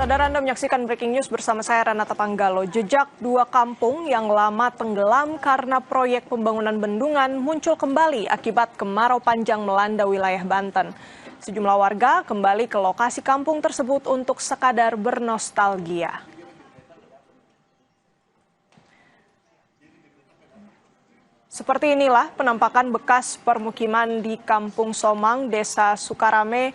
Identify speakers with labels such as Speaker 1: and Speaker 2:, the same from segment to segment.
Speaker 1: Saudara, Anda menyaksikan Breaking News bersama saya Renata Panggalo. Jejak dua kampung yang lama tenggelam karena proyek pembangunan bendungan muncul kembali akibat kemarau panjang melanda wilayah Banten. Sejumlah warga kembali ke lokasi kampung tersebut untuk sekadar bernostalgia. Seperti inilah penampakan bekas permukiman di Kampung Somang, Desa Sukarame,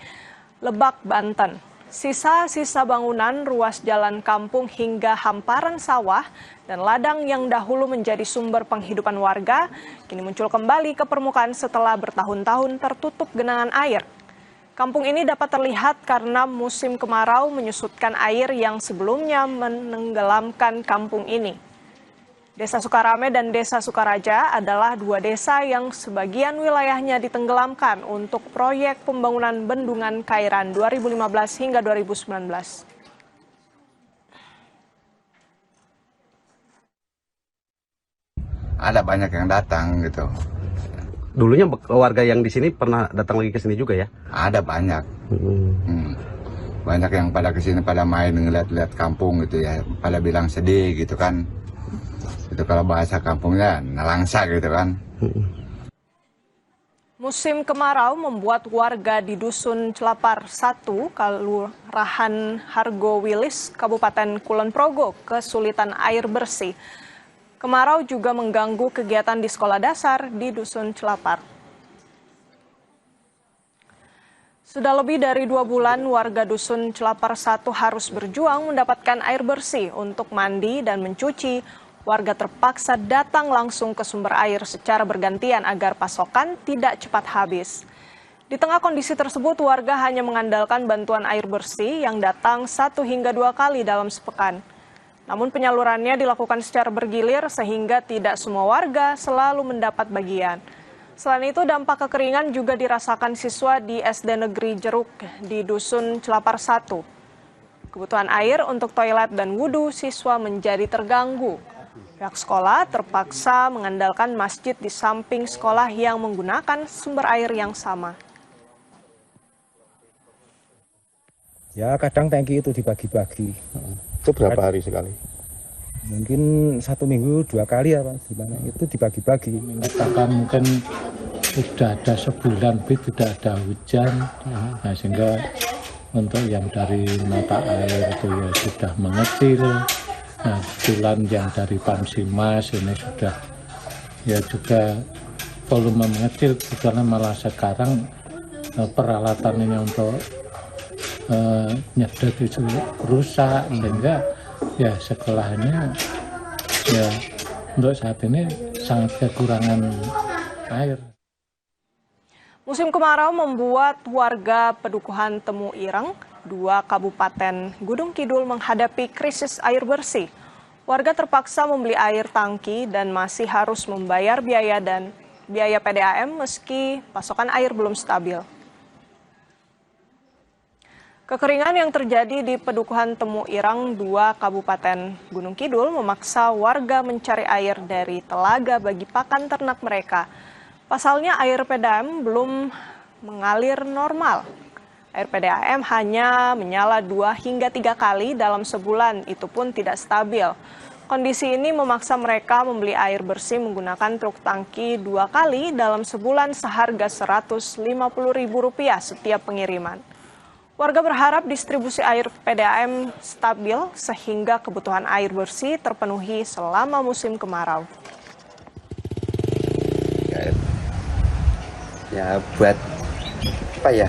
Speaker 1: Lebak, Banten. Sisa-sisa bangunan, ruas jalan kampung hingga hamparan sawah dan ladang yang dahulu menjadi sumber penghidupan warga kini muncul kembali ke permukaan setelah bertahun-tahun tertutup genangan air. Kampung ini dapat terlihat karena musim kemarau menyusutkan air yang sebelumnya menenggelamkan kampung ini. Desa Sukarame dan Desa Sukaraja adalah dua desa yang sebagian wilayahnya ditenggelamkan untuk proyek pembangunan bendungan Kairan 2015 hingga 2019.
Speaker 2: Ada banyak yang datang gitu.
Speaker 3: Dulunya warga yang di sini pernah datang lagi ke sini juga ya?
Speaker 2: Ada banyak. Banyak yang pada kesini pada main ngeliat-liat kampung gitu ya. Pada bilang sedih gitu kan. Itu kalau bahasa kampungnya nelangsa gitu kan.
Speaker 1: Musim kemarau membuat warga di Dusun Celapar 1, Kelurahan Hargo Wilis, Kabupaten Kulon Progo kesulitan air bersih. Kemarau juga mengganggu kegiatan di sekolah dasar di Dusun Celapar. Sudah lebih dari 2 bulan warga Dusun Celapar 1 harus berjuang mendapatkan air bersih untuk mandi dan mencuci. Warga terpaksa datang langsung ke sumber air secara bergantian agar pasokan tidak cepat habis. Di tengah kondisi tersebut, warga hanya mengandalkan bantuan air bersih yang datang 1 hingga 2 kali dalam sepekan. Namun penyalurannya dilakukan secara bergilir sehingga tidak semua warga selalu mendapat bagian. Selain itu, dampak kekeringan juga dirasakan siswa di SD Negeri Jeruk di Dusun Celapar 1. Kebutuhan air untuk toilet dan wudhu siswa menjadi terganggu. Pihak sekolah terpaksa mengandalkan masjid di samping sekolah yang menggunakan sumber air yang sama.
Speaker 4: Ya kadang tangki itu dibagi-bagi.
Speaker 5: Itu berapa hari sekali?
Speaker 4: Mungkin 1 minggu 2 kali ya Pak. Gimana itu dibagi-bagi.
Speaker 6: Katakan mungkin sudah ada sebulan lebih tidak ada hujan, nah sehingga untuk yang dari mata air itu ya sudah mengecil. Nah, kebetulan yang dari Pamsimas ini sudah ya juga volume mengecil, karena malah sekarang peralatan ini untuk nyedot itu rusak, sehingga ya sekolahnya ya untuk saat ini sangat kekurangan air.
Speaker 1: Musim kemarau membuat warga Pedukuhan Temu Ireng, 2 Kabupaten Gunung Kidul menghadapi krisis air bersih. Warga terpaksa membeli air tangki dan masih harus membayar biaya PDAM meski pasokan air belum stabil. Kekeringan yang terjadi di Pedukuhan Temu Ireng, 2 Kabupaten Gunung Kidul memaksa warga mencari air dari telaga bagi pakan ternak mereka. Pasalnya air PDAM belum mengalir normal. Air PDAM hanya menyala 2 hingga 3 kali dalam sebulan, itu pun tidak stabil. Kondisi ini memaksa mereka membeli air bersih menggunakan truk tangki 2 kali dalam sebulan seharga Rp150.000 setiap pengiriman. Warga berharap distribusi air PDAM stabil sehingga kebutuhan air bersih terpenuhi selama musim kemarau.
Speaker 7: Ya buat apa ya?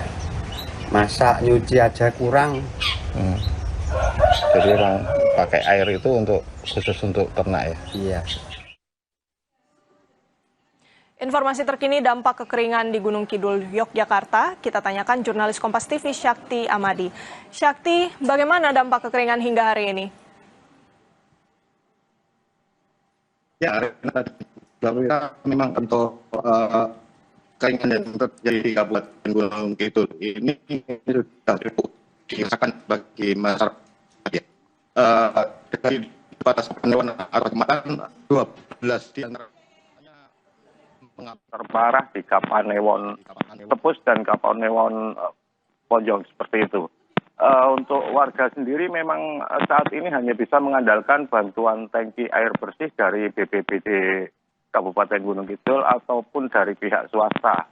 Speaker 7: Masak, nyuci aja kurang.
Speaker 5: Jadi orang pakai air itu khusus untuk ternak ya?
Speaker 7: Iya.
Speaker 1: Informasi terkini dampak kekeringan di Gunung Kidul, Yogyakarta, kita tanyakan jurnalis Kompas TV Syakti Amadi. Syakti, bagaimana dampak kekeringan hingga hari ini?
Speaker 8: Ya, memang untuk kekeringan yang terjadi di Kabupaten Gunung Kidul ini sudah cukup dirasakan bagi masyarakat. Dari batas pendewan atau kemarin 12 di antaranya
Speaker 9: terparah di Kapanewon Tepus dan Kapanewon Pojong seperti itu.
Speaker 8: Untuk warga sendiri memang saat ini hanya bisa mengandalkan bantuan tangki air bersih dari BPBD Kabupaten Gunung Kidul ataupun dari pihak swasta.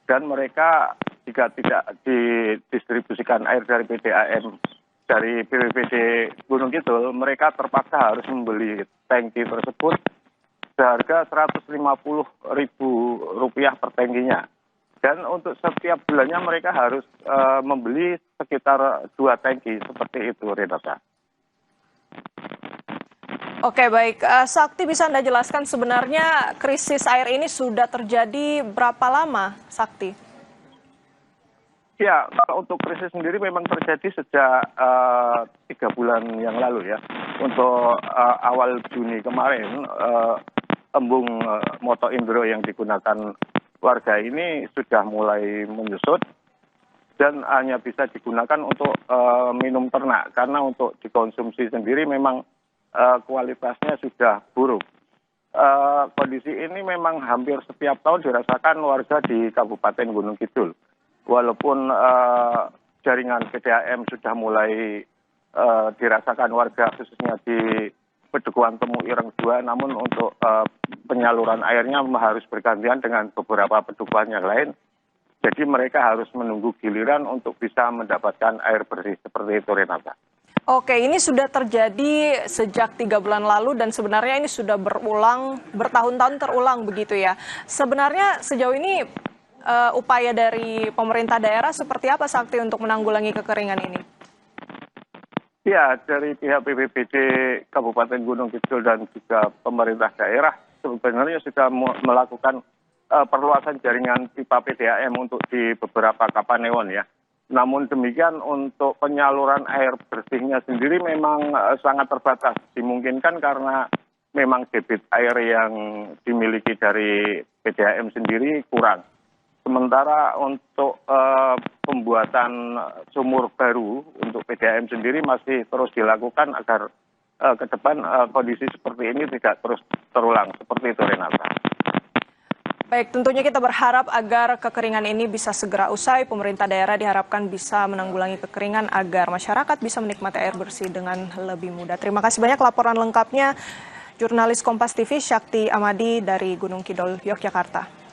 Speaker 8: Dan mereka jika tidak didistribusikan air dari PDAM, dari BPBD Gunung Kidul, mereka terpaksa harus membeli tangki tersebut seharga Rp150.000 per tangkinya. Dan untuk setiap bulannya mereka harus membeli sekitar 2 tangki, seperti itu, Renata.
Speaker 1: Oke, baik. Sakti, bisa Anda jelaskan sebenarnya krisis air ini sudah terjadi berapa lama, Sakti?
Speaker 8: Ya, kalau untuk krisis sendiri memang terjadi sejak 3 bulan yang lalu ya. Untuk awal Juni kemarin, embung Moto Indro yang digunakan warga ini sudah mulai menyusut dan hanya bisa digunakan untuk minum ternak, karena untuk dikonsumsi sendiri memang kualitasnya sudah buruk. Kondisi ini memang hampir setiap tahun dirasakan warga di Kabupaten Gunung Kidul. Walaupun jaringan PDAM sudah mulai dirasakan warga khususnya di Pedukuhan Temu Ireng 2, namun untuk penyaluran airnya harus bergantian dengan beberapa pedukuhan yang lain. Jadi mereka harus menunggu giliran untuk bisa mendapatkan air bersih, seperti itu, Renata.
Speaker 1: Oke, ini sudah terjadi sejak 3 bulan lalu dan sebenarnya ini sudah berulang, bertahun-tahun terulang begitu ya. Sebenarnya sejauh ini upaya dari pemerintah daerah seperti apa, Sakti, untuk menanggulangi kekeringan ini?
Speaker 8: Ya, dari pihak BPBD Kabupaten Gunung Kidul dan juga pemerintah daerah sebenarnya sudah melakukan perluasan jaringan pipa PDAM untuk di beberapa Kapanewon ya. Namun demikian untuk penyaluran air bersihnya sendiri memang sangat terbatas. Dimungkinkan karena memang debit air yang dimiliki dari PDAM sendiri kurang. Sementara untuk pembuatan sumur baru untuk PDAM sendiri masih terus dilakukan agar ke depan kondisi seperti ini tidak terus terulang. Seperti itu, Renata.
Speaker 1: Baik, tentunya kita berharap agar kekeringan ini bisa segera usai. Pemerintah daerah diharapkan bisa menanggulangi kekeringan agar masyarakat bisa menikmati air bersih dengan lebih mudah. Terima kasih banyak laporan lengkapnya jurnalis Kompas TV Syakti Amadi dari Gunung Kidul, Yogyakarta.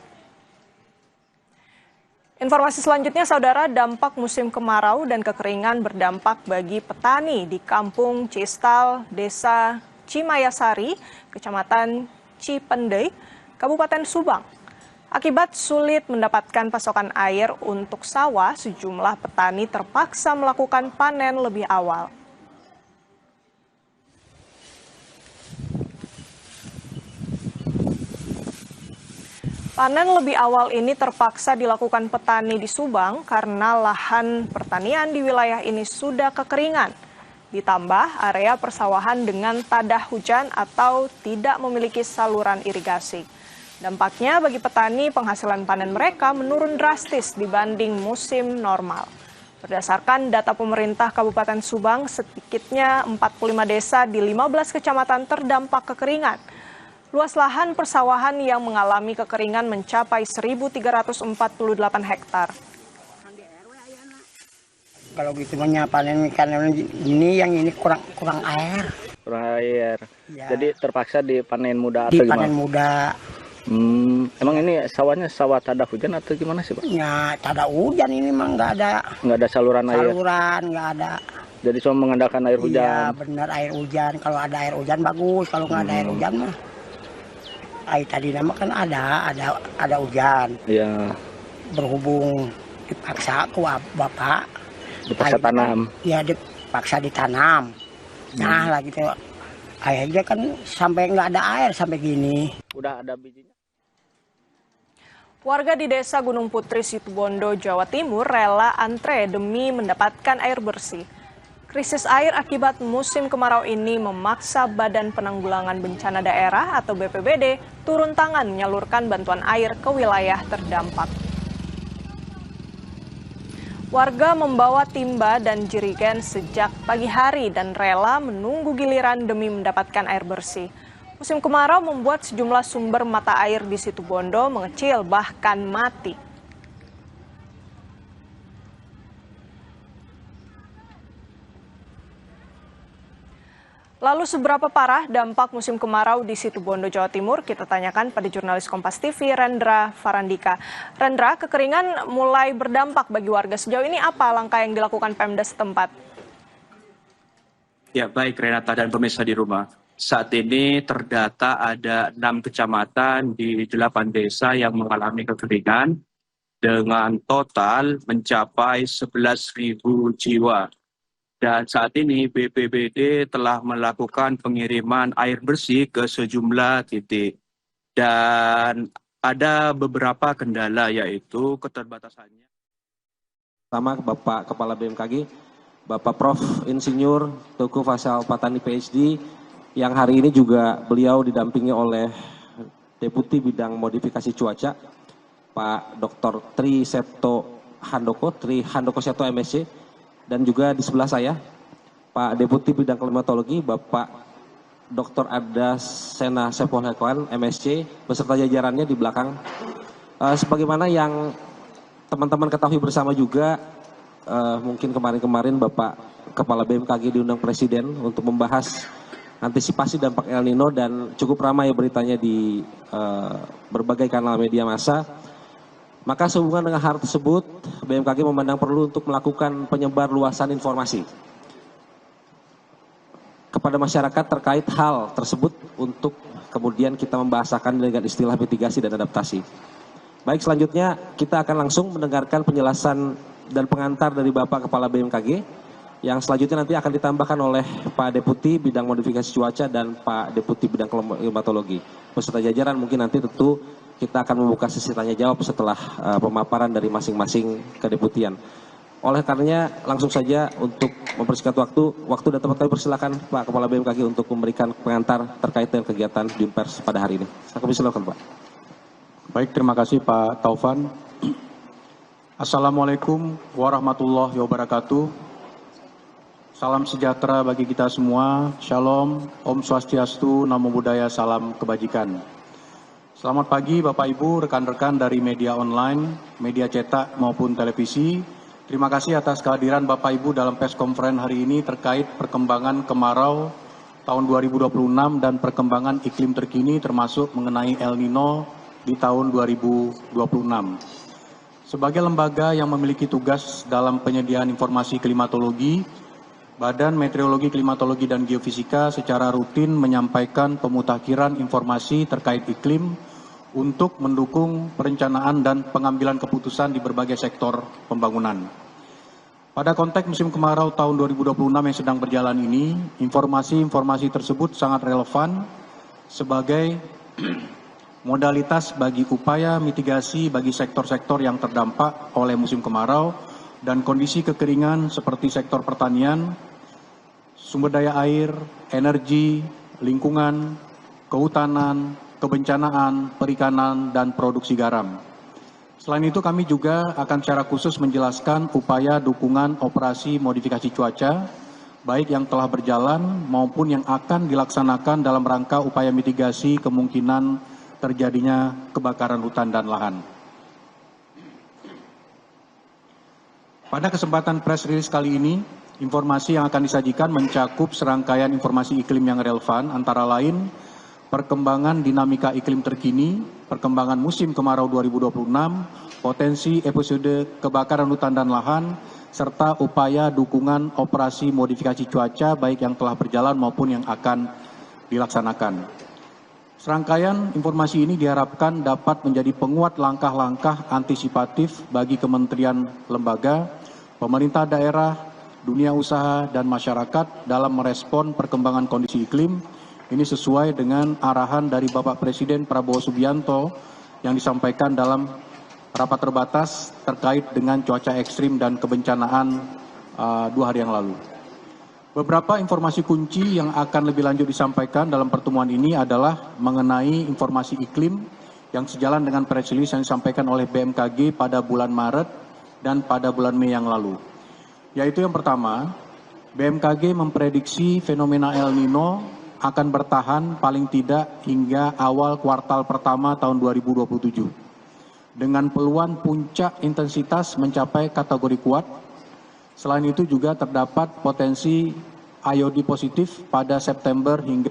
Speaker 1: Informasi selanjutnya, Saudara, dampak musim kemarau dan kekeringan berdampak bagi petani di Kampung Cistal, Desa Cimayasari, Kecamatan Cipendei, Kabupaten Subang. Akibat sulit mendapatkan pasokan air untuk sawah, sejumlah petani terpaksa melakukan panen lebih awal. Panen lebih awal ini terpaksa dilakukan petani di Subang karena lahan pertanian di wilayah ini sudah kekeringan. Ditambah area persawahan dengan tadah hujan atau tidak memiliki saluran irigasi. Dampaknya bagi petani, penghasilan panen mereka menurun drastis dibanding musim normal. Berdasarkan data pemerintah Kabupaten Subang, sedikitnya 45 desa di 15 kecamatan terdampak kekeringan. Luas lahan persawahan yang mengalami kekeringan mencapai 1.348 hektar.
Speaker 9: Kalau gitu panen ikan ini yang ini kurang air.
Speaker 10: Kurang air.
Speaker 9: Ya.
Speaker 10: Jadi terpaksa dipanen muda atau gimana?
Speaker 9: Dipanen muda.
Speaker 10: Emang ini sawahnya sawah tadah hujan atau gimana sih, Pak?
Speaker 9: Ya, tadah hujan ini mah nggak ada.
Speaker 10: Nggak ada saluran air?
Speaker 9: Saluran nggak ada.
Speaker 10: Jadi cuma mengandalkan air hujan?
Speaker 9: Iya, benar air hujan. Kalau ada air hujan bagus, kalau nggak ada air hujan mah. Air tadi nama kan ada hujan.
Speaker 10: Iya.
Speaker 9: Berhubung dipaksa ke bapak.
Speaker 10: Dipaksa tanam?
Speaker 9: Iya, dipaksa ditanam. Nah lah gitu. Akhirnya kan sampai nggak ada air sampai gini.
Speaker 10: Udah ada bijinya?
Speaker 1: Warga di Desa Gunung Putri, Situbondo, Jawa Timur rela antre demi mendapatkan air bersih. Krisis air akibat musim kemarau ini memaksa Badan Penanggulangan Bencana Daerah atau BPBD turun tangan menyalurkan bantuan air ke wilayah terdampak. Warga membawa timba dan jerigen sejak pagi hari dan rela menunggu giliran demi mendapatkan air bersih. Musim kemarau membuat sejumlah sumber mata air di Situbondo mengecil bahkan mati. Lalu seberapa parah dampak musim kemarau di Situbondo, Jawa Timur? Kita tanyakan pada jurnalis Kompas TV, Rendra Farandika. Rendra, kekeringan mulai berdampak bagi warga. Sejauh ini apa langkah yang dilakukan Pemda setempat?
Speaker 11: Ya, baik Renata dan pemirsa di rumah. Saat ini terdata ada 6 kecamatan di 8 desa yang mengalami kekeringan dengan total mencapai 11.000 jiwa. Dan saat ini BPBD telah melakukan pengiriman air bersih ke sejumlah titik. Dan ada beberapa kendala, yaitu keterbatasannya.
Speaker 12: Pertama, Bapak Kepala BMKG, Bapak Prof. Insinyur Tuku Faisal Patani PhD, yang hari ini juga beliau didampingi oleh Deputi Bidang Modifikasi Cuaca, Pak Dr. Tri Handoko Seto MSc, dan juga di sebelah saya, Pak Deputi Bidang Klimatologi, Bapak Dr. Adas Sena Sepolhekwan, MSc, beserta jajarannya di belakang. Sebagaimana yang teman-teman ketahui bersama juga, mungkin kemarin-kemarin Bapak Kepala BMKG diundang Presiden untuk membahas antisipasi dampak El Nino dan cukup ramai beritanya di berbagai kanal media massa. Maka sehubungan dengan hal tersebut, BMKG memandang perlu untuk melakukan penyebar luasan informasi kepada masyarakat terkait hal tersebut untuk kemudian kita membahasakan dengan istilah mitigasi dan adaptasi. Baik, selanjutnya kita akan langsung mendengarkan penjelasan dan pengantar dari Bapak Kepala BMKG yang selanjutnya nanti akan ditambahkan oleh Pak Deputi Bidang Modifikasi Cuaca dan Pak Deputi Bidang Klimatologi. Beserta jajaran mungkin nanti tentu kita akan membuka sesi tanya jawab setelah pemaparan dari masing-masing kedeputian. Oleh karenanya langsung saja untuk mempersingkat waktu dan tempat kami persilakan Pak Kepala BMKG untuk memberikan pengantar terkait dengan kegiatan Jumpers pada hari ini. Kami silakan Pak.
Speaker 13: Baik, terima kasih Pak Taufan. Assalamualaikum warahmatullahi wabarakatuh. Salam sejahtera bagi kita semua. Shalom, Om Swastiastu, Namo Buddhaya, salam kebajikan. Selamat pagi Bapak Ibu, rekan-rekan dari media online, media cetak maupun televisi. Terima kasih atas kehadiran Bapak Ibu dalam press conference hari ini terkait perkembangan kemarau tahun 2026 dan perkembangan iklim terkini termasuk mengenai El Nino di tahun 2026. Sebagai lembaga yang memiliki tugas dalam penyediaan informasi klimatologi, Badan Meteorologi, Klimatologi, dan Geofisika secara rutin menyampaikan pemutakhiran informasi terkait iklim untuk mendukung perencanaan dan pengambilan keputusan di berbagai sektor pembangunan. Pada konteks musim kemarau tahun 2026 yang sedang berjalan ini, informasi-informasi tersebut sangat relevan sebagai modalitas bagi upaya mitigasi bagi sektor-sektor yang terdampak oleh musim kemarau dan kondisi kekeringan seperti sektor pertanian, sumber daya air, energi, lingkungan, kehutanan, kebencanaan, perikanan, dan produksi garam. Selain itu kami juga akan secara khusus menjelaskan upaya dukungan operasi modifikasi cuaca, baik yang telah berjalan maupun yang akan dilaksanakan dalam rangka upaya mitigasi kemungkinan terjadinya kebakaran hutan dan lahan. Pada kesempatan press release kali ini, informasi yang akan disajikan mencakup serangkaian informasi iklim yang relevan, antara lain perkembangan dinamika iklim terkini, perkembangan musim kemarau 2026, potensi episode kebakaran hutan dan lahan, serta upaya dukungan operasi modifikasi cuaca baik yang telah berjalan maupun yang akan dilaksanakan. Serangkaian informasi ini diharapkan dapat menjadi penguat langkah-langkah antisipatif bagi kementerian lembaga, pemerintah daerah, dunia usaha, dan masyarakat dalam merespon perkembangan kondisi iklim. Ini sesuai dengan arahan dari Bapak Presiden Prabowo Subianto yang disampaikan dalam rapat terbatas terkait dengan cuaca ekstrim dan kebencanaan 2 hari yang lalu. Beberapa informasi kunci yang akan lebih lanjut disampaikan dalam pertemuan ini adalah mengenai informasi iklim yang sejalan dengan press release yang disampaikan oleh BMKG pada bulan Maret dan pada bulan Mei yang lalu. Yaitu yang pertama, BMKG memprediksi fenomena El Nino akan bertahan paling tidak hingga awal kuartal pertama tahun 2027. Dengan peluang puncak intensitas mencapai kategori kuat. Selain itu juga terdapat potensi IOD positif pada September hingga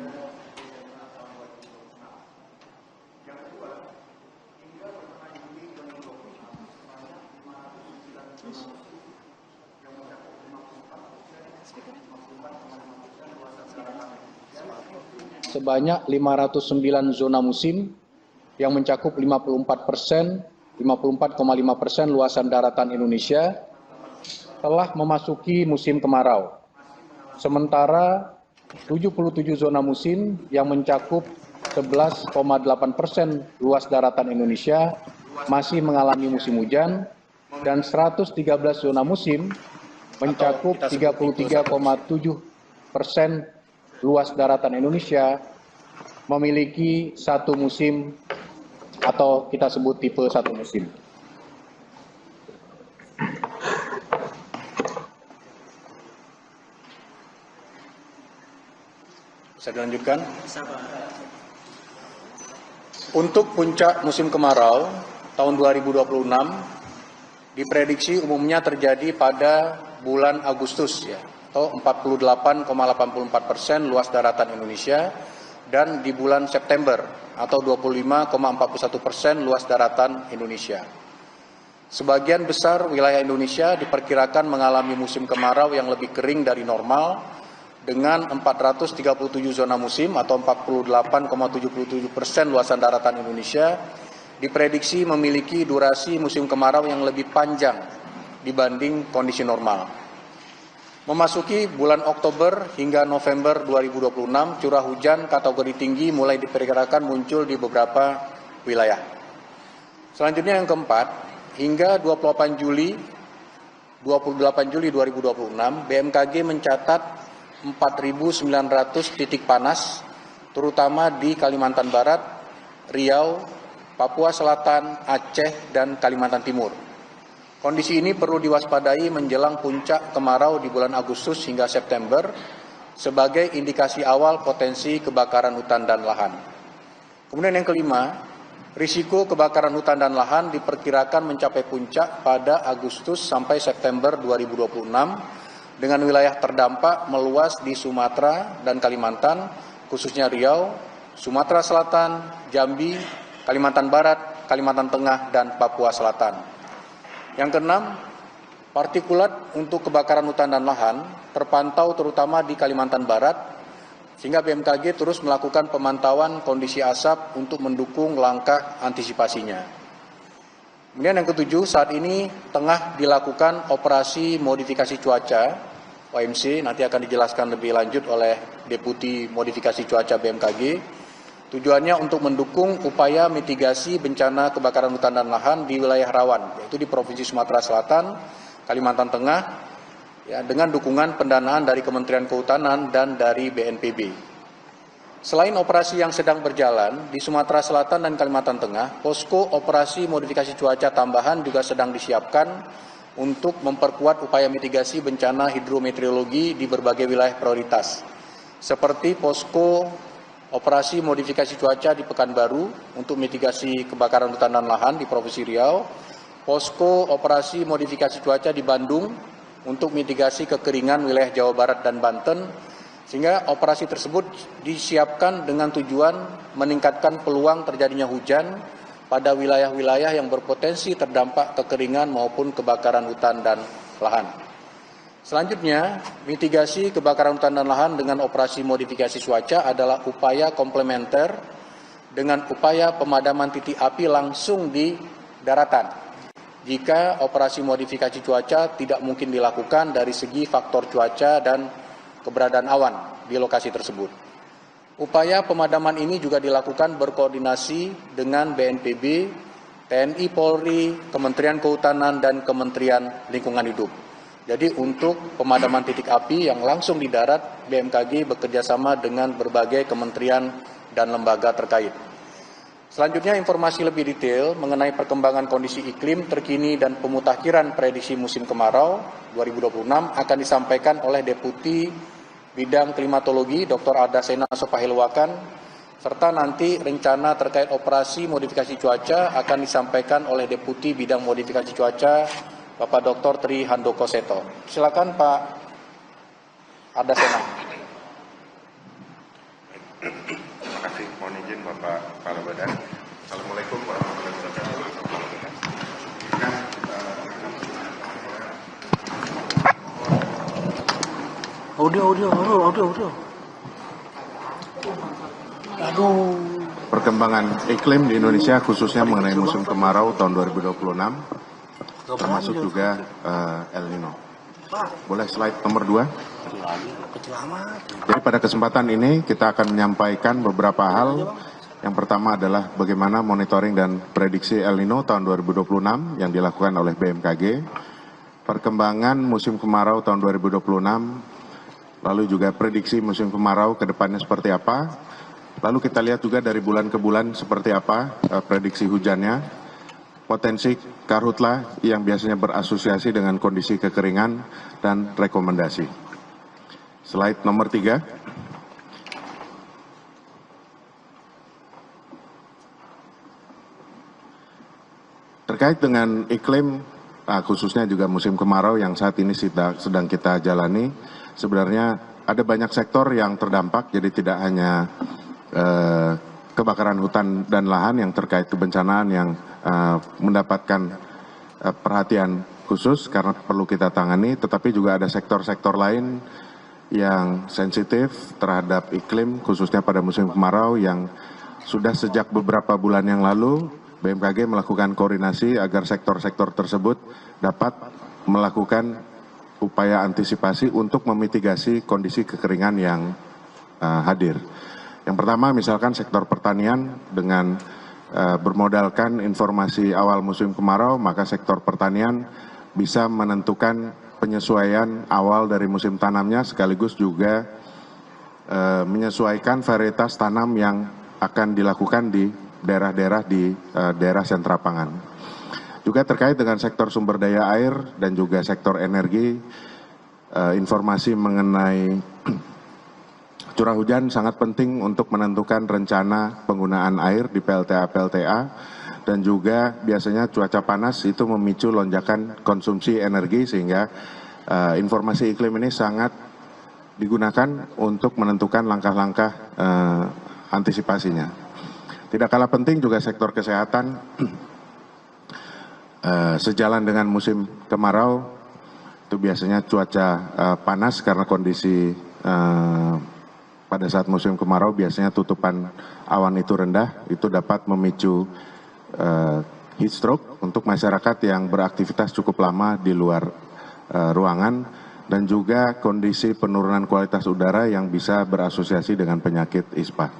Speaker 13: sebanyak 509 zona musim yang mencakup 54,5% luasan daratan Indonesia telah memasuki musim kemarau. Sementara 77 zona musim yang mencakup 11,8% luas daratan Indonesia masih mengalami musim hujan dan 113 zona musim mencakup 33,7% luas daratan Indonesia memiliki satu musim atau kita sebut tipe satu musim. Bisa dilanjutkan? Untuk puncak musim kemarau tahun 2026 diprediksi umumnya terjadi pada bulan Agustus ya, atau 48,84% luas daratan Indonesia, dan di bulan September atau 25,41% luas daratan Indonesia. Sebagian besar wilayah Indonesia diperkirakan mengalami musim kemarau yang lebih kering dari normal dengan 437 zona musim atau 48,77% luasan daratan Indonesia diprediksi memiliki durasi musim kemarau yang lebih panjang dibanding kondisi normal. Memasuki bulan Oktober hingga November 2026, curah hujan kategori tinggi mulai diperkirakan muncul di beberapa wilayah. Selanjutnya yang keempat, hingga 28 Juli 2026, BMKG mencatat 4.900 titik panas, terutama di Kalimantan Barat, Riau, Papua Selatan, Aceh, dan Kalimantan Timur. Kondisi ini perlu diwaspadai menjelang puncak kemarau di bulan Agustus hingga September sebagai indikasi awal potensi kebakaran hutan dan lahan. Kemudian yang kelima, risiko kebakaran hutan dan lahan diperkirakan mencapai puncak pada Agustus sampai September 2026 dengan wilayah terdampak meluas di Sumatera dan Kalimantan, khususnya Riau, Sumatera Selatan, Jambi, Kalimantan Barat, Kalimantan Tengah, dan Papua Selatan. Yang keenam, partikulat untuk kebakaran hutan dan lahan terpantau terutama di Kalimantan Barat, sehingga BMKG terus melakukan pemantauan kondisi asap untuk mendukung langkah antisipasinya. Kemudian yang ketujuh, saat ini tengah dilakukan operasi modifikasi cuaca, OMC, nanti akan dijelaskan lebih lanjut oleh Deputi Modifikasi Cuaca BMKG. Tujuannya untuk mendukung upaya mitigasi bencana kebakaran hutan dan lahan di wilayah rawan, yaitu di Provinsi Sumatera Selatan, Kalimantan Tengah, ya, dengan dukungan pendanaan dari Kementerian Kehutanan dan dari BNPB. Selain operasi yang sedang berjalan di Sumatera Selatan dan Kalimantan Tengah, posko operasi modifikasi cuaca tambahan juga sedang disiapkan untuk memperkuat upaya mitigasi bencana hidrometeorologi di berbagai wilayah prioritas, seperti posko operasi modifikasi cuaca di Pekanbaru untuk mitigasi kebakaran hutan dan lahan di Provinsi Riau, posko operasi modifikasi cuaca di Bandung untuk mitigasi kekeringan wilayah Jawa Barat dan Banten, sehingga operasi tersebut disiapkan dengan tujuan meningkatkan peluang terjadinya hujan pada wilayah-wilayah yang berpotensi terdampak kekeringan maupun kebakaran hutan dan lahan. Selanjutnya, mitigasi kebakaran hutan dan lahan dengan operasi modifikasi cuaca adalah upaya komplementer dengan upaya pemadaman titik api langsung di daratan. Jika operasi modifikasi cuaca tidak mungkin dilakukan dari segi faktor cuaca dan keberadaan awan di lokasi tersebut. Upaya pemadaman ini juga dilakukan berkoordinasi dengan BNPB, TNI Polri, Kementerian Kehutanan, dan Kementerian Lingkungan Hidup. Jadi untuk pemadaman titik api yang langsung di darat, BMKG bekerjasama dengan berbagai kementerian dan lembaga terkait. Selanjutnya informasi lebih detail mengenai perkembangan kondisi iklim terkini dan pemutakhiran prediksi musim kemarau 2026 akan disampaikan oleh Deputi Bidang Klimatologi Dr. Ardasena Sopahilwakan, serta nanti rencana terkait operasi modifikasi cuaca akan disampaikan oleh Deputi Bidang Modifikasi Cuaca Bapak Dr. Tri Handoko Seto. Silakan Pak Ardasena.
Speaker 14: Bapak Kepala Badan. Assalamualaikum warahmatullahi wabarakatuh.
Speaker 10: Audio.
Speaker 14: Aduh. Perkembangan iklim di Indonesia khususnya mengenai musim kemarau tahun 2026, termasuk juga El Nino. Boleh slide nomor 2. Jadi pada kesempatan ini kita akan menyampaikan beberapa hal. Yang pertama adalah bagaimana monitoring dan prediksi El Nino tahun 2026 yang dilakukan oleh BMKG, perkembangan musim kemarau tahun 2026, lalu juga prediksi musim kemarau ke depannya seperti apa. Lalu kita lihat juga dari bulan ke bulan seperti apa prediksi hujannya, potensi karhutla yang biasanya berasosiasi dengan kondisi kekeringan, dan rekomendasi. Slide nomor 3. Terkait dengan iklim, khususnya juga musim kemarau yang saat ini sedang kita jalani, sebenarnya ada banyak sektor yang terdampak, jadi tidak hanya kebakaran hutan dan lahan yang terkait kebencanaan yang mendapatkan perhatian khusus karena perlu kita tangani, tetapi juga ada sektor-sektor lain yang sensitif terhadap iklim, khususnya pada musim kemarau yang sudah sejak beberapa bulan yang lalu BMKG melakukan koordinasi agar sektor-sektor tersebut dapat melakukan upaya antisipasi untuk memitigasi kondisi kekeringan yang hadir. Yang pertama misalkan sektor pertanian dengan bermodalkan informasi awal musim kemarau, maka sektor pertanian bisa menentukan penyesuaian awal dari musim tanamnya sekaligus juga menyesuaikan varietas tanam yang akan dilakukan di daerah-daerah di daerah sentra pangan. Juga terkait dengan sektor sumber daya air dan juga sektor energi, informasi mengenai curah hujan sangat penting untuk menentukan rencana penggunaan air di PLTA, dan juga biasanya cuaca panas itu memicu lonjakan konsumsi energi sehingga informasi iklim ini sangat digunakan untuk menentukan langkah-langkah antisipasinya. Tidak kalah penting juga sektor kesehatan, sejalan dengan musim kemarau itu biasanya cuaca panas karena kondisi pada saat musim kemarau biasanya tutupan awan itu rendah, itu dapat memicu heat stroke untuk masyarakat yang beraktivitas cukup lama di luar ruangan, dan juga kondisi penurunan kualitas udara yang bisa berasosiasi dengan penyakit ISPA.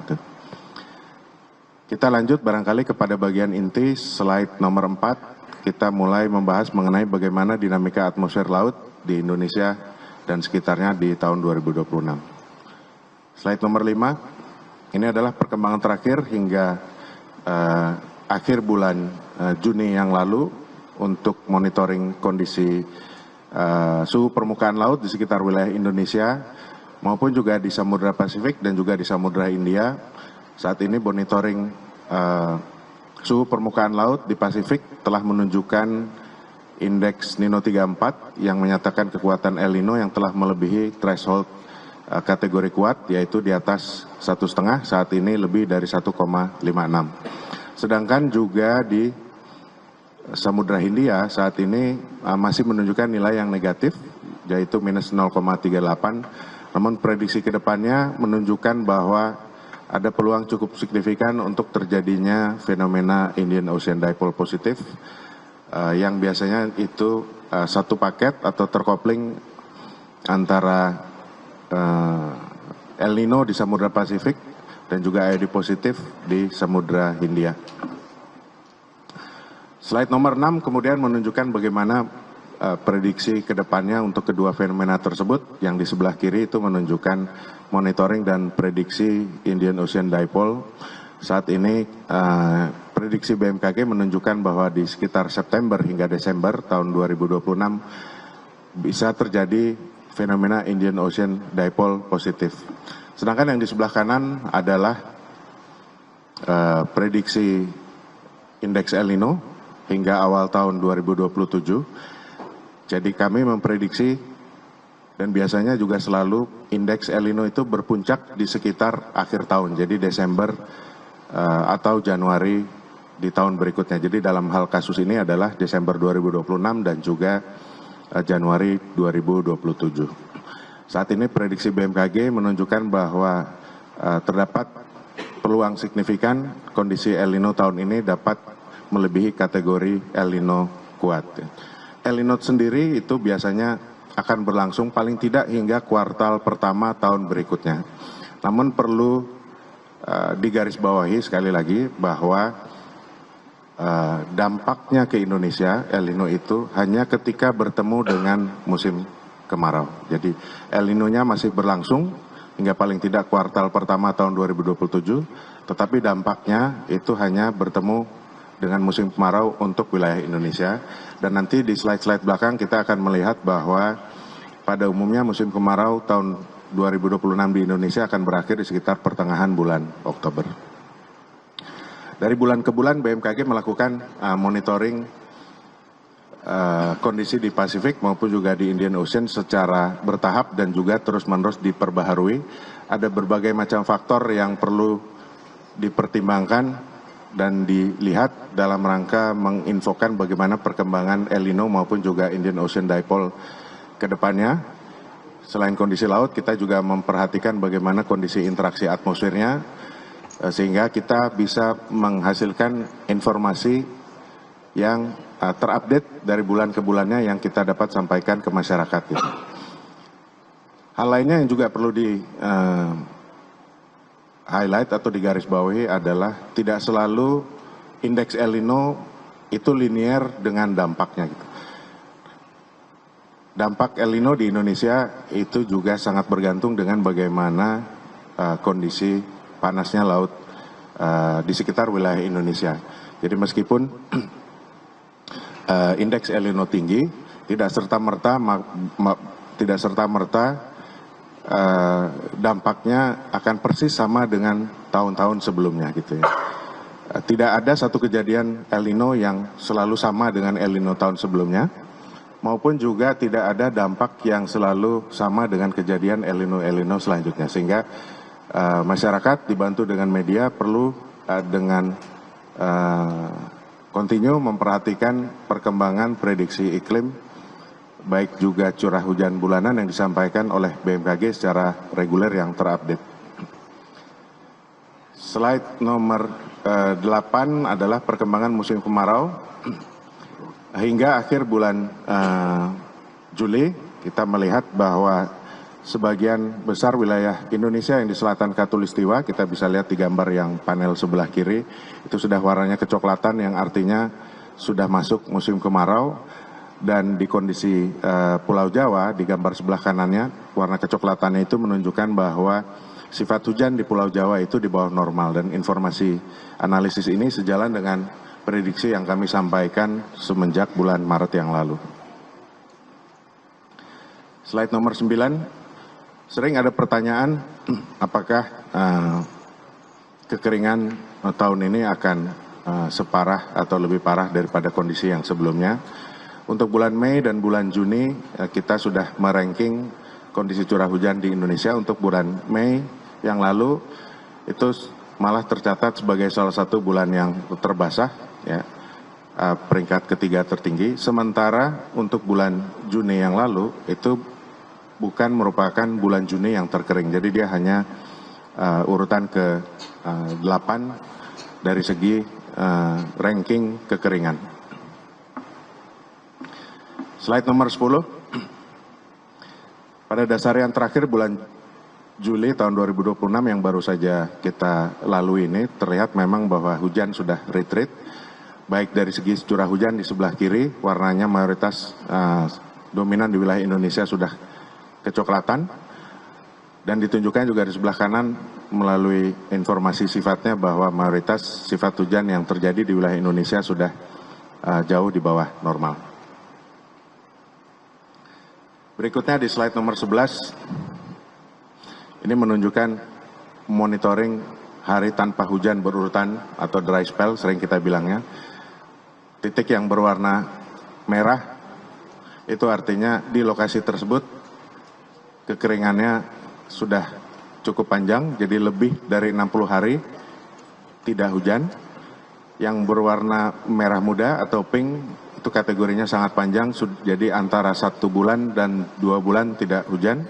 Speaker 14: Kita lanjut barangkali kepada bagian inti, slide nomor 4. Kita mulai membahas mengenai bagaimana dinamika atmosfer laut di Indonesia dan sekitarnya di tahun 2026. Slide nomor 5, ini adalah perkembangan terakhir hingga akhir bulan Juni yang lalu untuk monitoring kondisi suhu permukaan laut di sekitar wilayah Indonesia maupun juga di Samudra Pasifik dan juga di Samudra Hindia. Saat ini monitoring suhu permukaan laut di Pasifik telah menunjukkan indeks Nino 34 yang menyatakan kekuatan El Nino yang telah melebihi threshold kategori kuat, yaitu di atas 1,5, saat ini lebih dari 1,56. Sedangkan juga di Samudra Hindia saat ini masih menunjukkan nilai yang negatif, yaitu minus 0,38. Namun prediksi ke depannya menunjukkan bahwa ada peluang cukup signifikan untuk terjadinya fenomena Indian Ocean Dipole positif, yang biasanya itu satu paket atau terkopling antara El Nino di Samudra Pasifik dan juga AED positif di Samudra Hindia. Slide nomor 6 kemudian menunjukkan bagaimana prediksi ke depannya untuk kedua fenomena tersebut. Yang di sebelah kiri itu menunjukkan monitoring dan prediksi Indian Ocean Dipole. Saat ini prediksi BMKG menunjukkan bahwa di sekitar September hingga Desember tahun 2026 bisa terjadi fenomena Indian Ocean Dipole positif. Sedangkan yang di sebelah kanan adalah prediksi indeks El Nino hingga awal tahun 2027. Jadi kami memprediksi dan biasanya juga selalu indeks El Nino itu berpuncak di sekitar akhir tahun. Jadi Desember atau Januari di tahun berikutnya. Jadi dalam hal kasus ini adalah Desember 2026 dan juga Januari 2027. Saat ini prediksi BMKG menunjukkan bahwa terdapat peluang signifikan kondisi El Nino tahun ini dapat melebihi kategori El Nino kuat. El Nino sendiri itu biasanya akan berlangsung paling tidak hingga kuartal pertama tahun berikutnya. Namun perlu digarisbawahi sekali lagi bahwa dampaknya ke Indonesia El Nino itu hanya ketika bertemu dengan musim kemarau. Jadi El Nino-nya masih berlangsung hingga paling tidak kuartal pertama tahun 2027, tetapi dampaknya itu hanya bertemu dengan musim kemarau untuk wilayah Indonesia. Dan nanti di slide-slide belakang kita akan melihat bahwa pada umumnya musim kemarau tahun 2026 di Indonesia akan berakhir di sekitar pertengahan bulan Oktober. Dari bulan ke bulan BMKG melakukan monitoring kondisi di Pasifik maupun juga di Indian Ocean secara bertahap dan juga terus-menerus diperbaharui. Ada berbagai macam faktor yang perlu dipertimbangkan dan dilihat dalam rangka menginfokan bagaimana perkembangan El Nino maupun juga Indian Ocean Dipole ke depannya. Selain kondisi laut, kita juga memperhatikan bagaimana kondisi interaksi atmosfernya, sehingga kita bisa menghasilkan informasi yang terupdate dari bulan ke bulannya yang kita dapat sampaikan ke masyarakat. Gitu. Hal lainnya yang juga perlu di highlight atau digarisbawahi adalah tidak selalu indeks El Nino itu linear dengan dampaknya. Gitu. Dampak El Nino di Indonesia itu juga sangat bergantung dengan bagaimana kondisi panasnya laut di sekitar wilayah Indonesia. Jadi meskipun indeks El Nino tinggi, tidak serta-merta dampaknya akan persis sama dengan tahun-tahun sebelumnya gitu ya. Tidak ada satu kejadian El Nino yang selalu sama dengan El Nino tahun sebelumnya, maupun juga tidak ada dampak yang selalu sama dengan kejadian El Nino selanjutnya. Sehingga masyarakat dibantu dengan media perlu dengan kontinu memperhatikan perkembangan prediksi iklim, baik juga curah hujan bulanan yang disampaikan oleh BMKG secara reguler yang terupdate. Slide nomor 8 adalah perkembangan musim kemarau. Hingga akhir bulan Juli, kita melihat bahwa sebagian besar wilayah Indonesia yang di selatan Katulistiwa, kita bisa lihat di gambar yang panel sebelah kiri, itu sudah warnanya kecoklatan yang artinya sudah masuk musim kemarau. Dan di kondisi Pulau Jawa, di gambar sebelah kanannya, warna kecoklatannya itu menunjukkan bahwa sifat hujan di Pulau Jawa itu di bawah normal. Dan informasi analisis ini sejalan dengan prediksi yang kami sampaikan semenjak bulan Maret yang lalu. Slide nomor 9, sering ada pertanyaan apakah kekeringan tahun ini akan separah atau lebih parah daripada kondisi yang sebelumnya. Untuk bulan Mei dan bulan Juni kita sudah meranking kondisi curah hujan di Indonesia. Untuk bulan Mei yang lalu itu malah tercatat sebagai salah satu bulan yang terbasah, ya, peringkat ketiga tertinggi. Sementara untuk bulan Juni yang lalu itu bukan merupakan bulan Juni yang terkering. Jadi dia hanya urutan ke-8 dari segi ranking kekeringan. Slide nomor 10. Pada dasar yang terakhir bulan Juli tahun 2026 yang baru saja kita lalui ini, terlihat memang bahwa hujan sudah retreat, baik dari segi curah hujan di sebelah kiri, warnanya mayoritas dominan di wilayah Indonesia sudah kecoklatan, dan ditunjukkan juga di sebelah kanan melalui informasi sifatnya bahwa mayoritas sifat hujan yang terjadi di wilayah Indonesia sudah jauh di bawah normal. Berikutnya di slide nomor 11, ini menunjukkan monitoring hari tanpa hujan berurutan atau dry spell, sering kita bilangnya. Titik yang berwarna merah itu artinya di lokasi tersebut kekeringannya sudah cukup panjang, jadi lebih dari 60 hari tidak hujan. Yang berwarna merah muda atau pink itu kategorinya sangat panjang, jadi antara 1 bulan dan 2 bulan tidak hujan.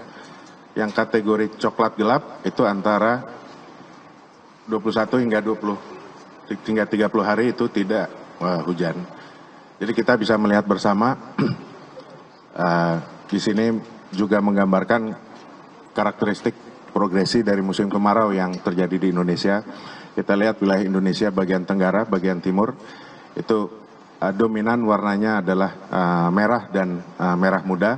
Speaker 14: Yang kategori coklat gelap itu antara 21 hingga 30 hari itu tidak hujan. Jadi kita bisa melihat bersama di sini juga menggambarkan karakteristik progresi dari musim kemarau yang terjadi di Indonesia. Kita lihat wilayah Indonesia bagian tenggara, bagian timur, itu dominan warnanya adalah merah dan merah muda.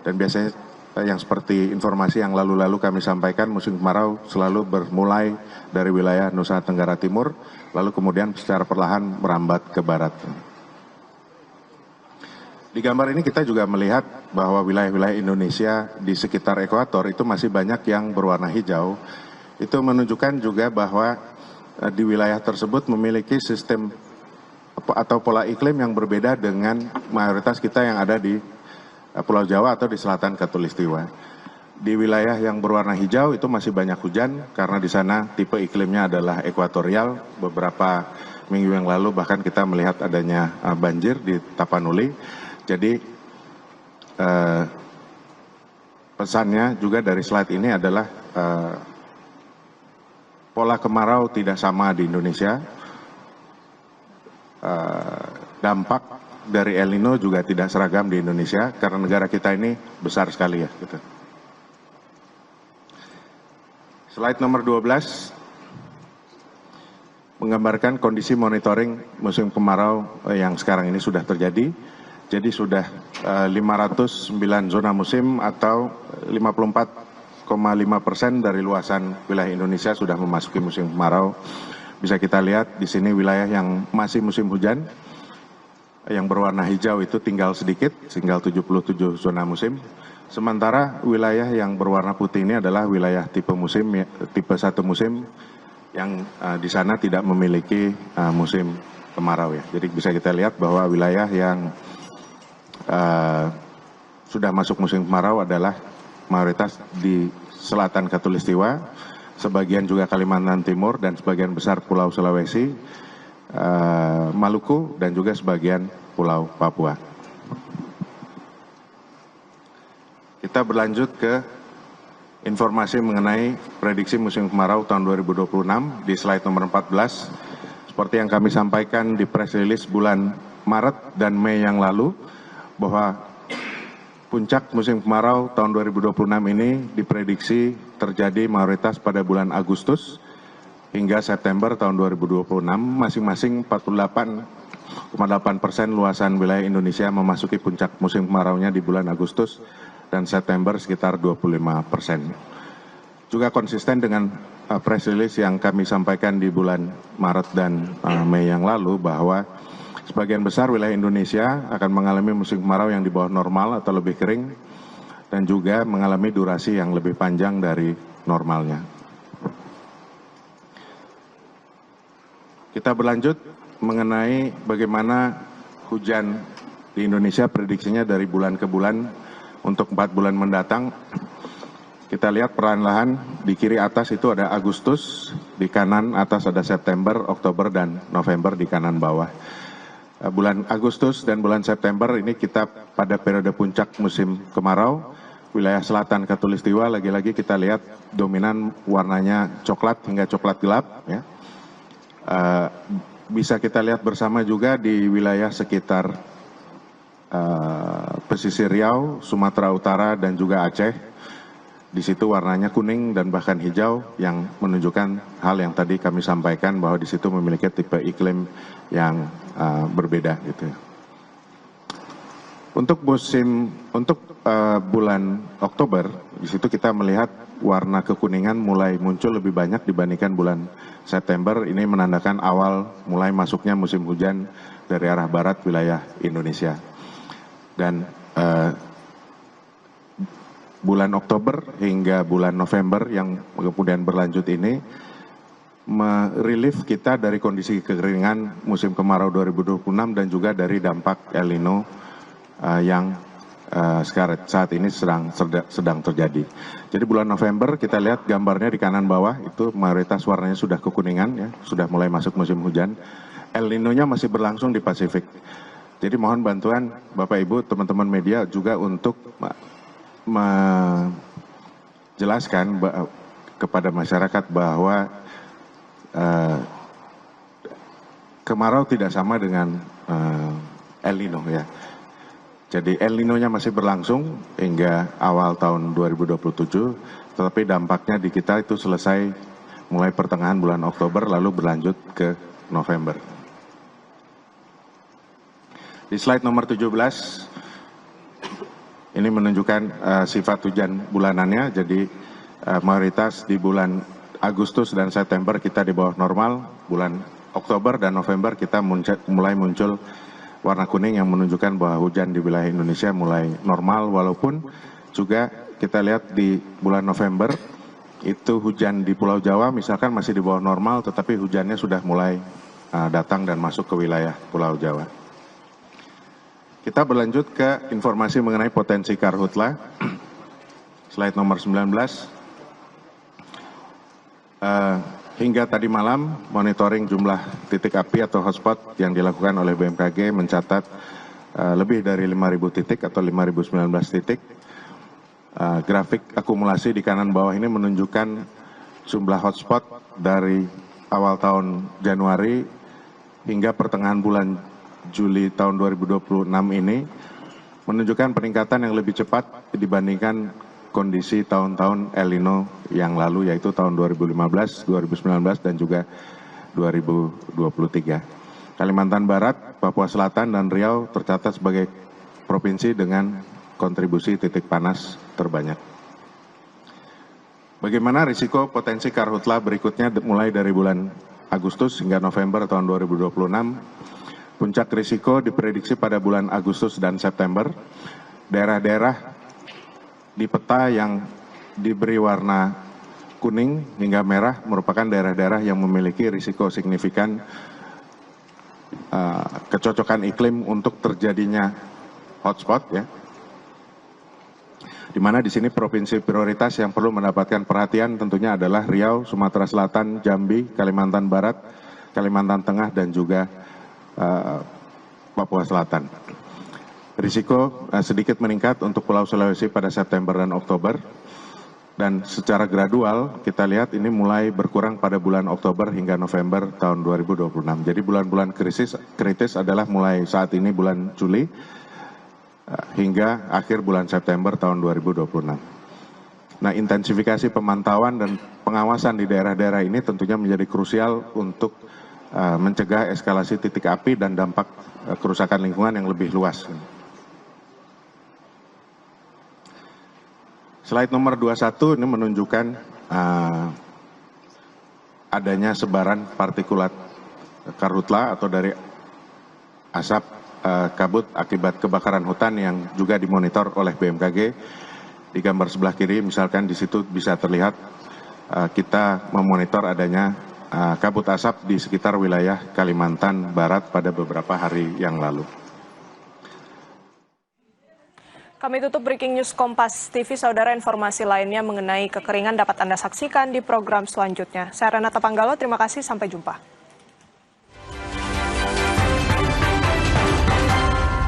Speaker 14: Dan biasanya yang seperti informasi yang lalu-lalu kami sampaikan, musim kemarau selalu bermulai dari wilayah Nusa Tenggara Timur, lalu kemudian secara perlahan merambat ke barat. Di gambar ini kita juga melihat bahwa wilayah-wilayah Indonesia di sekitar ekuator itu masih banyak yang berwarna hijau. Itu menunjukkan juga bahwa di wilayah tersebut memiliki sistem atau pola iklim yang berbeda dengan mayoritas kita yang ada di Pulau Jawa atau di selatan Khatulistiwa. Di wilayah yang berwarna hijau itu masih banyak hujan karena di sana tipe iklimnya adalah ekuatorial. Beberapa minggu yang lalu bahkan kita melihat adanya banjir di Tapanuli. Jadi pesannya juga dari slide ini adalah pola kemarau tidak sama di Indonesia. Dampak dari El Nino juga tidak seragam di Indonesia karena negara kita ini besar sekali ya. Gitu. Slide nomor 12 menggambarkan kondisi monitoring musim kemarau yang sekarang ini sudah terjadi. Jadi sudah 509 zona musim atau 54,5% dari luasan wilayah Indonesia sudah memasuki musim kemarau. Bisa kita lihat di sini wilayah yang masih musim hujan, yang berwarna hijau itu tinggal sedikit, tinggal 77 zona musim. Sementara wilayah yang berwarna putih ini adalah wilayah tipe 1 musim yang di sana tidak memiliki musim kemarau ya. Jadi bisa kita lihat bahwa wilayah yang sudah masuk musim kemarau adalah mayoritas di selatan Khatulistiwa, sebagian juga Kalimantan Timur dan sebagian besar Pulau Sulawesi, Maluku dan juga sebagian Pulau Papua. Kita berlanjut ke informasi mengenai prediksi musim kemarau tahun 2026 di slide nomor 14. Seperti yang kami sampaikan di press release bulan Maret dan Mei yang lalu, bahwa puncak musim kemarau tahun 2026 ini diprediksi terjadi mayoritas pada bulan Agustus hingga September tahun 2026, masing-masing 48,8% luasan wilayah Indonesia memasuki puncak musim kemaraunya di bulan Agustus dan September sekitar 25%. Juga konsisten dengan press release yang kami sampaikan di bulan Maret dan Mei yang lalu bahwa sebagian besar wilayah Indonesia akan mengalami musim kemarau yang di bawah normal atau lebih kering dan juga mengalami durasi yang lebih panjang dari normalnya. Kita berlanjut mengenai bagaimana hujan di Indonesia prediksinya dari bulan ke bulan untuk 4 bulan mendatang. Kita lihat perlahan-lahan di kiri atas itu ada Agustus, di kanan atas ada September, Oktober, dan November di kanan bawah. Bulan Agustus dan bulan September ini kita pada periode puncak musim kemarau. Wilayah selatan Khatulistiwa lagi-lagi kita lihat dominan warnanya coklat hingga coklat gelap. Ya. Bisa kita lihat bersama juga di wilayah sekitar pesisir Riau, Sumatera Utara, dan juga Aceh. Di situ warnanya kuning dan bahkan hijau yang menunjukkan hal yang tadi kami sampaikan bahwa di situ memiliki tipe iklim yang berbeda gitu. Untuk bulan Oktober di situ kita melihat warna kekuningan mulai muncul lebih banyak dibandingkan bulan September. Ini menandakan awal mulai masuknya musim hujan dari arah barat wilayah Indonesia. Dan bulan Oktober hingga bulan November yang kemudian berlanjut ini merelief kita dari kondisi kekeringan musim kemarau 2026 dan juga dari dampak El Nino yang saat ini sedang terjadi. Jadi bulan November kita lihat gambarnya di kanan bawah itu mayoritas warnanya sudah kekuningan ya, sudah mulai masuk musim hujan. El Nino-nya masih berlangsung di Pasifik. Jadi mohon bantuan Bapak Ibu, teman-teman media juga untuk menjelaskan kepada masyarakat bahwa kemarau tidak sama dengan El Nino ya. Jadi El Nino-nya masih berlangsung hingga awal tahun 2027, tetapi dampaknya di kita itu selesai mulai pertengahan bulan Oktober lalu berlanjut ke November. Di slide nomor 17, ini menunjukkan sifat hujan bulanannya, jadi mayoritas di bulan Agustus dan September kita di bawah normal, bulan Oktober dan November kita mulai muncul warna kuning yang menunjukkan bahwa hujan di wilayah Indonesia mulai normal, walaupun juga kita lihat di bulan November itu hujan di Pulau Jawa misalkan masih di bawah normal, tetapi hujannya sudah mulai datang dan masuk ke wilayah Pulau Jawa. Kita berlanjut ke informasi mengenai potensi karhutla. Slide nomor 19. Hingga tadi malam, monitoring jumlah titik api atau hotspot yang dilakukan oleh BMKG mencatat lebih dari 5.000 titik atau 5.019 titik. Grafik akumulasi di kanan bawah ini menunjukkan jumlah hotspot dari awal tahun Januari hingga pertengahan bulan Juli tahun 2026 ini, menunjukkan peningkatan yang lebih cepat dibandingkan kondisi tahun-tahun El Nino yang lalu, yaitu tahun 2015, 2019, dan juga 2023. Kalimantan Barat, Papua Selatan, dan Riau tercatat sebagai provinsi dengan kontribusi titik panas terbanyak. Bagaimana risiko potensi karhutla berikutnya mulai dari bulan Agustus hingga November tahun 2026? Puncak risiko diprediksi pada bulan Agustus dan September. Daerah-daerah di peta yang diberi warna kuning hingga merah merupakan daerah-daerah yang memiliki risiko signifikan kecocokan iklim untuk terjadinya hotspot ya. Di mana di sini provinsi prioritas yang perlu mendapatkan perhatian tentunya adalah Riau, Sumatera Selatan, Jambi, Kalimantan Barat, Kalimantan Tengah, dan juga Papua Selatan. Risiko sedikit meningkat untuk Pulau Sulawesi pada September dan Oktober, dan secara gradual kita lihat ini mulai berkurang pada bulan Oktober hingga November tahun 2026. Jadi bulan-bulan kritis adalah mulai saat ini bulan Juli hingga akhir bulan September tahun 2026. Nah, intensifikasi pemantauan dan pengawasan di daerah-daerah ini tentunya menjadi krusial untuk mencegah eskalasi titik api dan dampak kerusakan lingkungan yang lebih luas. Slide nomor 21 ini menunjukkan adanya sebaran partikulat karhutla atau dari asap kabut akibat kebakaran hutan yang juga dimonitor oleh BMKG. Di gambar sebelah kiri misalkan di situ bisa terlihat kita memonitor adanya kabut asap di sekitar wilayah Kalimantan Barat pada beberapa hari yang lalu.
Speaker 1: Kami tutup Breaking News Kompas TV. Saudara, informasi lainnya mengenai kekeringan dapat Anda saksikan di program selanjutnya. Saya Renata Panggalo, terima kasih, sampai jumpa.